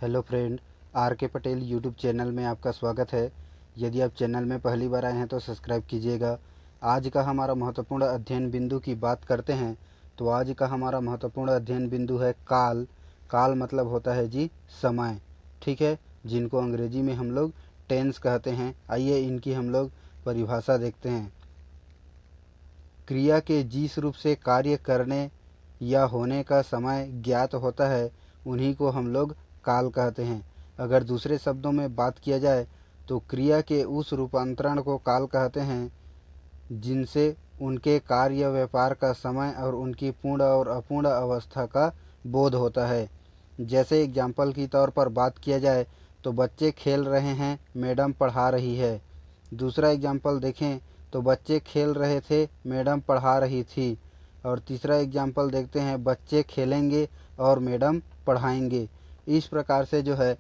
Hello friend, are के Patel YouTube channel में आपका स्वागत है। यदि आप चैनल में पहली बार आए हैं तो सब्सक्राइब कीजिएगा। आज का हमारा महत्वपूर्ण अध्ययन बिंदु की बात करते हैं तो आज का हमारा महत्वपूर्ण अध्ययन बिंदु है काल। काल मतलब होता है जी समय, ठीक है, जिनको अंग्रेजी में हम लोग टेंस कहते हैं। आइए इनकी हम लोग परिभाषा देखते हैं। क्रिया के जिस रूप से कार्य करने या होने का समय ज्ञात होता है उन्हीं को हम लोग काल कहते हैं। अगर दूसरे शब्दों में बात किया जाए तो क्रिया के उस रूपांतरण को काल कहते हैं जिनसे उनके कार्य व्यापार का समय और उनकी पूर्ण और अपूर्ण अवस्था का बोध होता है। जैसे एग्जाम्पल की तौर पर बात किया जाए तो बच्चे खेल रहे हैं, मैडम पढ़ा रही है। दूसरा एग्जाम्पल देखें तो बच्चे खेल रहे थे, मैडम पढ़ा रही थी। और तीसरा एग्जाम्पल देखते हैं, बच्चे खेलेंगे और मैडम पढ़ाएंगे। इस प्रकार से जो है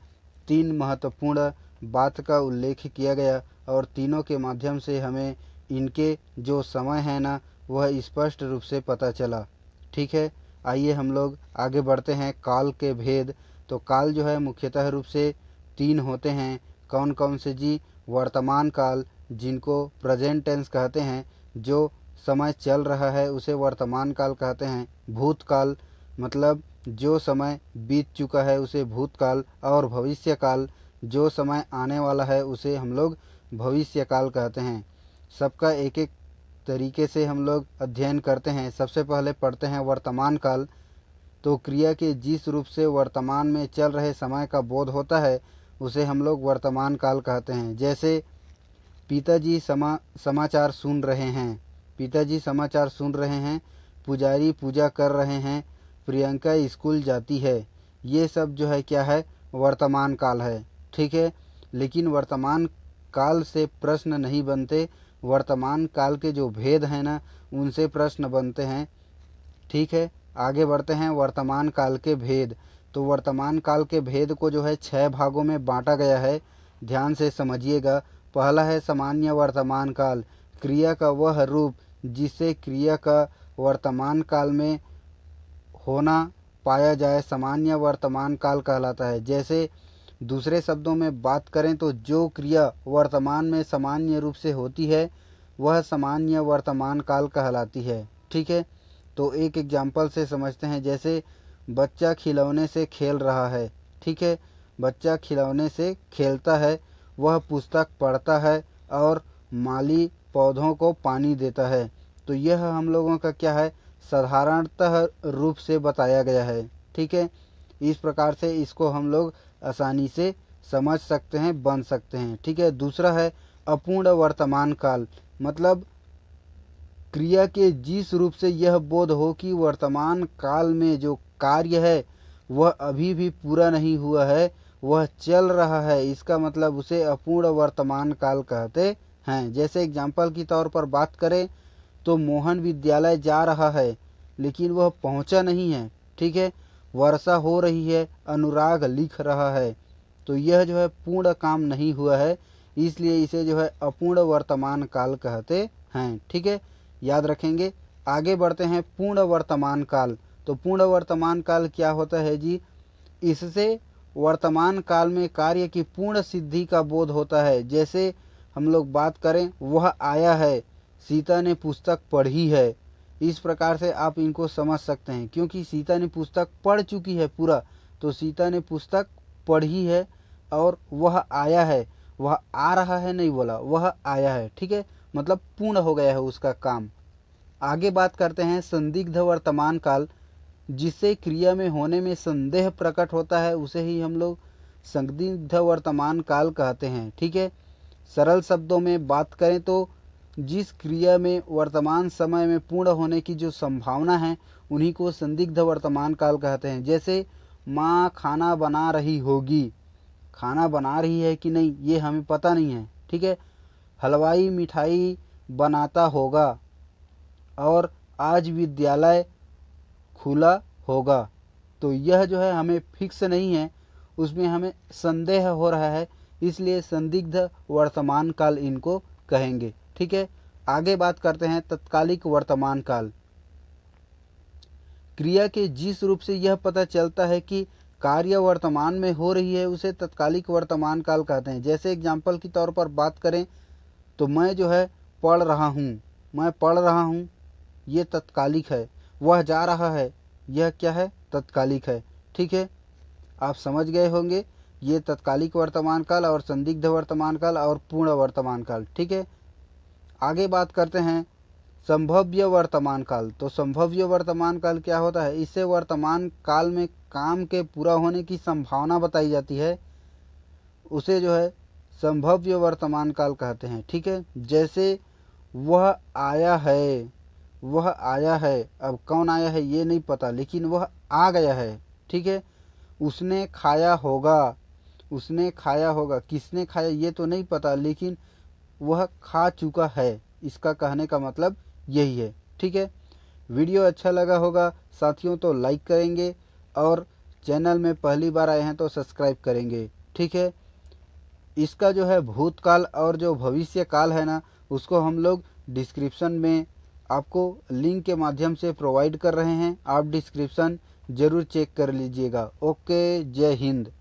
तीन महत्वपूर्ण बात का उल्लेख किया गया और तीनों के माध्यम से हमें इनके जो समय है ना वह स्पष्ट रूप से पता चला। ठीक है, आइए हम लोग आगे बढ़ते हैं। काल के भेद। तो काल जो है मुख्यतः रूप से तीन होते हैं। कौन कौन से जी? वर्तमान काल, जिनको प्रेजेंट टेंस कहते हैं, जो समय चल रहा है उसे वर्तमान काल कहते हैं। भूतकाल मतलब जो समय बीत चुका है उसे भूतकाल, और भविष्य काल जो समय आने वाला है उसे हम लोग भविष्य काल कहते हैं। सबका एक एक तरीके से हम लोग अध्ययन करते हैं। सबसे पहले पढ़ते हैं वर्तमान काल। तो क्रिया के जिस रूप से वर्तमान में चल रहे समय का बोध होता है उसे हम लोग वर्तमान काल कहते हैं। जैसे पिताजी समाचार सुन रहे हैं, पिताजी समाचार सुन रहे हैं, पुजारी पूजा कर रहे हैं, प्रियंका स्कूल जाती है। ये सब जो है क्या है? वर्तमान काल है। ठीक है, लेकिन वर्तमान काल से प्रश्न नहीं बनते, वर्तमान काल के जो भेद हैं ना उनसे प्रश्न बनते हैं। ठीक है, आगे बढ़ते हैं। वर्तमान काल के भेद। तो वर्तमान काल के भेद को जो है 6 भागों में बांटा गया है। ध्यान से समझिएगा। पहला है सामान्य वर्तमान काल, क्रिया का वह रूप जिससे क्रिया का वर्तमान काल में होना पाया जाए सामान्य वर्तमान काल कहलाता है। जैसे दूसरे शब्दों में बात करें तो जो क्रिया वर्तमान में सामान्य रूप से होती है वह सामान्य वर्तमान काल कहलाती है। ठीक है, तो एक एग्जाम्पल से समझते हैं। जैसे बच्चा खिलौने से खेल रहा है। ठीक है, बच्चा खिलौने से खेलता है, वह पुस्तक पढ़ता है और माली पौधों को पानी देता है। तो यह हम लोगों का क्या है? साधारणतः रूप से बताया गया है। ठीक है, इस प्रकार से इसको हम लोग आसानी से समझ सकते हैं, बन सकते हैं। ठीक है, दूसरा है अपूर्ण वर्तमान काल, मतलब क्रिया के जिस रूप से यह बोध हो कि वर्तमान काल में जो कार्य है वह अभी भी पूरा नहीं हुआ है, वह चल रहा है, इसका मतलब उसे अपूर्ण वर्तमान काल कहते हैं। जैसे एग्जाम्पल की तौर पर बात करें तो मोहन विद्यालय जा रहा है लेकिन वह पहुंचा नहीं है। ठीक है, वर्षा हो रही है, अनुराग लिख रहा है। तो यह जो है पूर्ण काम नहीं हुआ है, इसलिए इसे जो है अपूर्ण वर्तमान काल कहते हैं। ठीक है, याद रखेंगे। आगे बढ़ते हैं पूर्ण वर्तमान काल। तो पूर्ण वर्तमान काल क्या होता है जी? इससे वर्तमान काल में कार्य की पूर्ण सिद्धि का बोध होता है। जैसे हम लोग बात करें, वह आया है, सीता ने पुस्तक पढ़ी है। इस प्रकार से आप इनको समझ सकते हैं, क्योंकि सीता ने पुस्तक पढ़ चुकी है पूरा, तो सीता ने पुस्तक पढ़ी है। और वह आया है, वह आ रहा है नहीं बोला, वह आया है। ठीक है, मतलब पूर्ण हो गया है उसका काम। आगे बात करते हैं संदिग्ध वर्तमान काल, जिससे क्रिया में होने में संदेह प्रकट होता है उसे ही हम लोग संदिग्ध वर्तमान काल कहते हैं। ठीक है, सरल शब्दों में बात करें तो जिस क्रिया में वर्तमान समय में पूर्ण होने की जो संभावना है उन्हीं को संदिग्ध वर्तमान काल कहते हैं। जैसे माँ खाना बना रही होगी, खाना बना रही है कि नहीं ये हमें पता नहीं है। ठीक है, हलवाई मिठाई बनाता होगा और आज विद्यालय खुला होगा। तो यह जो है हमें फिक्स नहीं है, उसमें हमें संदेह हो रहा है, इसलिए संदिग्ध वर्तमान काल इनको कहेंगे। ठीक है, आगे बात करते हैं तत्कालिक वर्तमान काल। क्रिया के जिस रूप से यह पता चलता है कि कार्य वर्तमान में हो रही है उसे तत्कालिक वर्तमान काल कहते हैं। जैसे एग्जाम्पल के तौर पर बात करें तो मैं जो है पढ़ रहा हूँ, मैं पढ़ रहा हूँ, ये तत्कालिक है। वह जा रहा है, यह क्या है, तत्कालिक है। ठीक है, आप समझ गए होंगे ये तत्कालिक वर्तमान काल और संदिग्ध वर्तमान काल और पूर्ण वर्तमान काल। ठीक है, आगे बात करते हैं संभव्य वर्तमान काल। तो संभव्य वर्तमान काल क्या होता है, इससे वर्तमान काल में काम के पूरा होने की संभावना बताई जाती है, उसे जो है संभव्य वर्तमान काल कहते हैं। ठीक है, जैसे वह आया है, वह आया है, अब कौन आया है ये नहीं पता, लेकिन वह आ गया है। ठीक है, उसने खाया होगा, उसने खाया होगा, किसने खाया ये तो नहीं पता, लेकिन वह खा चुका है। इसका कहने का मतलब यही है। ठीक है, वीडियो अच्छा लगा होगा साथियों तो लाइक करेंगे और चैनल में पहली बार आए हैं तो सब्सक्राइब करेंगे। ठीक है, इसका जो है भूतकाल और जो भविष्य काल है ना, उसको हम लोग डिस्क्रिप्शन में आपको लिंक के माध्यम से प्रोवाइड कर रहे हैं। आप डिस्क्रिप्शन ज़रूर चेक कर लीजिएगा। ओके, जय हिंद।